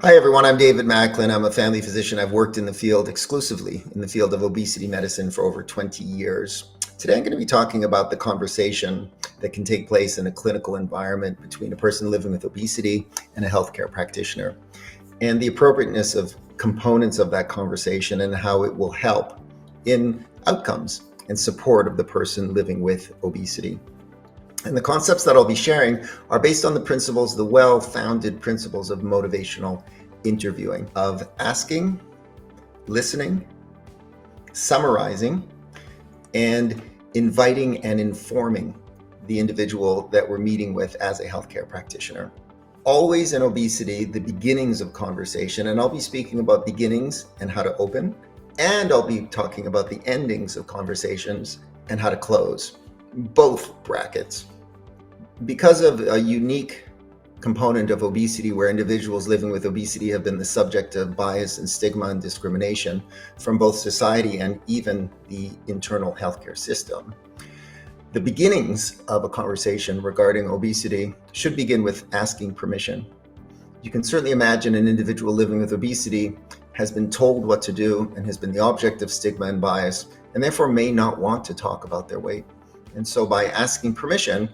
Hi, everyone. I'm David Macklin. I'm a family physician. I've worked in the field exclusively in the field of obesity medicine for over 20 years. Today, I'm going to be talking about the conversation that can take place in a clinical environment between a person living with obesity and a healthcare practitioner, and the appropriateness of components of that conversation and how it will help in outcomes and support of the person living with obesity. And the concepts that I'll be sharing are based on the principles, the well-founded principles of motivational interviewing, of asking, listening, summarizing, and inviting and informing the individual that we're meeting with as a healthcare practitioner. Always in obesity, the beginnings of conversation, and I'll be speaking about beginnings and how to open, and I'll be talking about the endings of conversations and how to close, both brackets. Because of a unique component of obesity where individuals living with obesity have been the subject of bias and stigma and discrimination from both society and even the internal healthcare system, the beginnings of a conversation regarding obesity should begin with asking permission. You can certainly imagine an individual living with obesity has been told what to do and has been the object of stigma and bias, and therefore may not want to talk about their weight. And so by asking permission,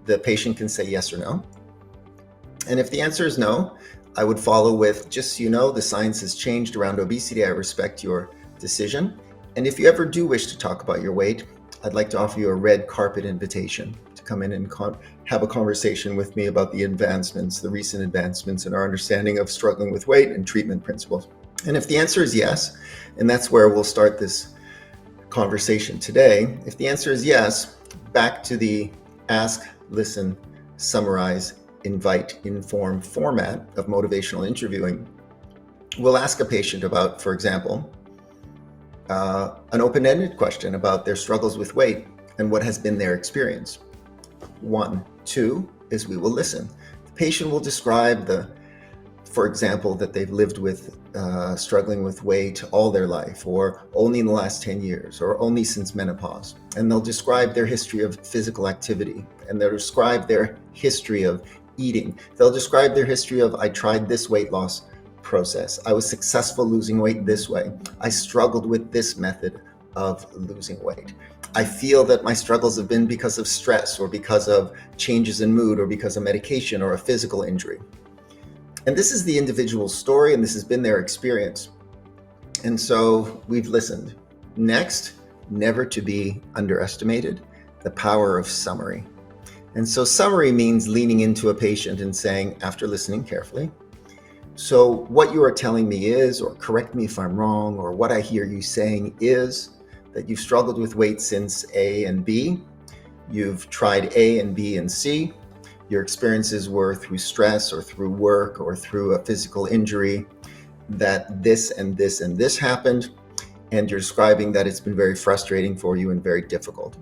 the patient can say yes or no. And if the answer is no, I would follow with, just so you know, the science has changed around obesity. I respect your decision. And if you ever do wish to talk about your weight, I'd like to offer you a red carpet invitation to come in and have a conversation with me about the advancements, the recent advancements in our understanding of struggling with weight and treatment principles. And if the answer is yes, and that's where we'll start this conversation today, if the answer is yes, back to the ask, listen, summarize, invite, inform format of motivational interviewing. We'll ask a patient about, for example, an open-ended question about their struggles with weight and what has been their experience. 1. 2 is we will listen. The patient will describe for example, that they've lived with struggling with weight all their life, or only in the last 10 years, or only since menopause. And they'll describe their history of physical activity, and they'll describe their history of eating. They'll describe their history of, I tried this weight loss process. I was successful losing weight this way. I struggled with this method of losing weight. I feel that my struggles have been because of stress, or because of changes in mood, or because of medication, or a physical injury. And this is the individual's story, and this has been their experience. And so we've listened. Next, never to be underestimated, the power of summary. And so summary means leaning into a patient and saying, after listening carefully, so what you are telling me is, or correct me if I'm wrong, or what I hear you saying is that you've struggled with weight since A and B. You've tried A and B and C. Your experiences were through stress or through work or through a physical injury, that this and this and this happened, and you're describing that it's been very frustrating for you and very difficult.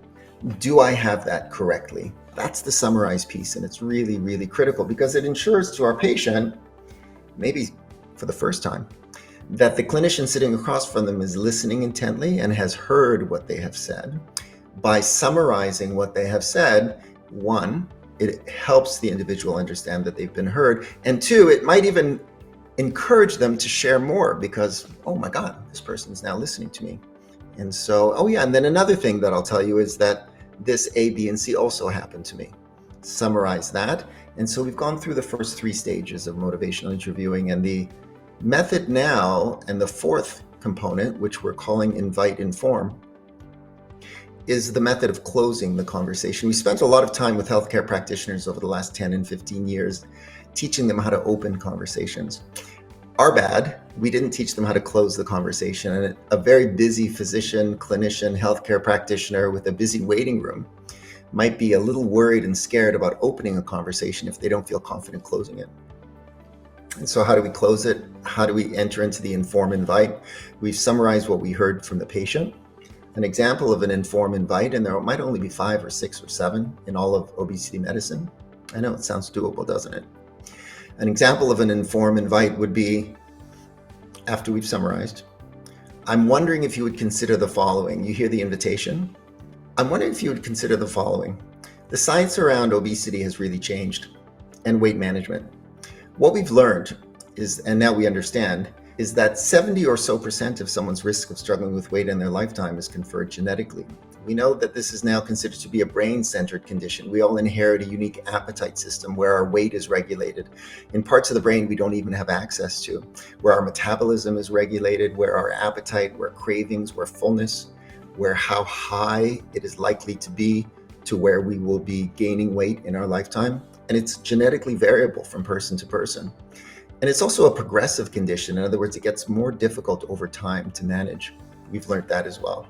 Do I have that correctly? That's the summarized piece, and it's really, really critical because it ensures to our patient, maybe for the first time, that the clinician sitting across from them is listening intently and has heard what they have said. By summarizing what they have said, 1, it helps the individual understand that they've been heard. And 2, it might even encourage them to share more because, oh my God, this person's now listening to me. And so, oh yeah, and then another thing that I'll tell you is that this A, B, and C also happened to me. Summarize that. And so we've gone through the first 3 stages of motivational interviewing, and the method now, and the 4th component, which we're calling invite, inform, is the method of closing the conversation. We spent a lot of time with healthcare practitioners over the last 10 and 15 years teaching them how to open conversations. Our bad, we didn't teach them how to close the conversation. And a very busy physician, clinician, healthcare practitioner with a busy waiting room might be a little worried and scared about opening a conversation if they don't feel confident closing it. And so how do we close it? How do we enter into the inform invite? We've summarized what we heard from the patient. An example of an inform invite, and there might only be 5 or 6 or 7 in all of obesity medicine. I know it sounds doable, doesn't it? An example of an inform invite would be, after we've summarized, I'm wondering if you would consider the following. You hear the invitation. I'm wondering if you would consider the following. The science around obesity has really changed, and weight management. What we've learned is, and now we understand, is that 70 or so percent of someone's risk of struggling with weight in their lifetime is conferred genetically. We know that this is now considered to be a brain-centered condition. We all inherit a unique appetite system where our weight is regulated in parts of the brain we don't even have access to, where our metabolism is regulated, where our appetite, where cravings, where fullness, where how high it is likely to be to where we will be gaining weight in our lifetime. And it's genetically variable from person to person. And it's also a progressive condition. In other words, it gets more difficult over time to manage. We've learned that as well.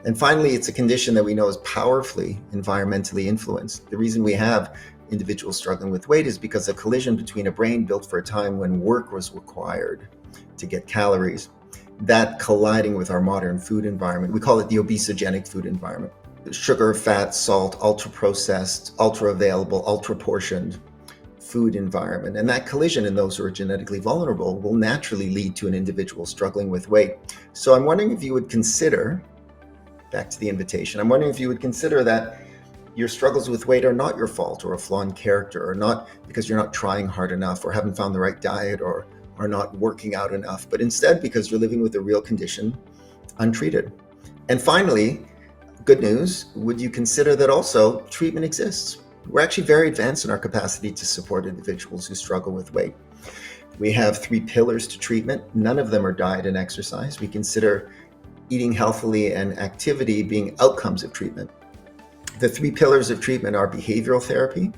And finally, it's a condition that we know is powerfully environmentally influenced. The reason we have individuals struggling with weight is because a collision between a brain built for a time when work was required to get calories, that colliding with our modern food environment. We call it the obesogenic food environment. Sugar, fat, salt, ultra-processed, ultra-available, ultra-portioned food environment. And that collision in those who are genetically vulnerable will naturally lead to an individual struggling with weight. So I'm wondering if you would consider, back to the invitation, I'm wondering if you would consider that your struggles with weight are not your fault or a flaw in character, or not because you're not trying hard enough or haven't found the right diet or are not working out enough, but instead because you're living with a real condition untreated. And finally, good news, would you consider that also treatment exists? We're actually very advanced in our capacity to support individuals who struggle with weight. We have 3 pillars to treatment. None of them are diet and exercise. We consider eating healthily and activity being outcomes of treatment. The 3 pillars of treatment are behavioral therapy,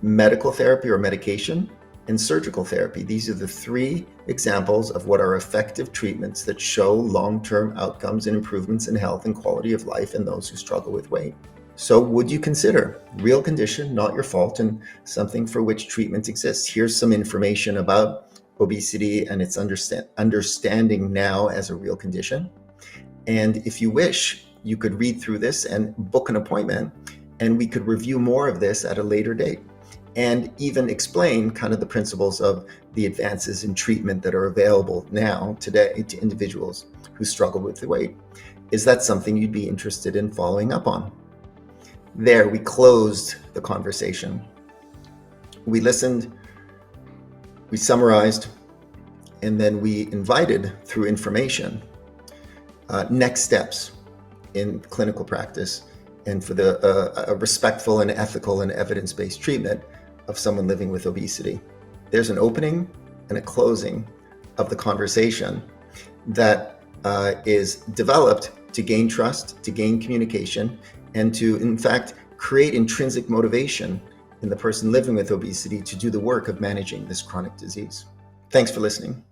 medical therapy or medication, and surgical therapy. These are the 3 examples of what are effective treatments that show long-term outcomes and improvements in health and quality of life in those who struggle with weight. So would you consider real condition, not your fault, and something for which treatment exists? Here's some information about obesity and its understanding now as a real condition. And if you wish, you could read through this and book an appointment, and we could review more of this at a later date and even explain kind of the principles of the advances in treatment that are available now today to individuals who struggle with the weight. Is that something you'd be interested in following up on? There, we closed the conversation. We listened, we summarized, and then we invited through information next steps in clinical practice and for a respectful and ethical and evidence-based treatment of someone living with obesity. There's an opening and a closing of the conversation that is developed to gain trust, to gain communication, and to, in fact, create intrinsic motivation in the person living with obesity to do the work of managing this chronic disease. Thanks for listening.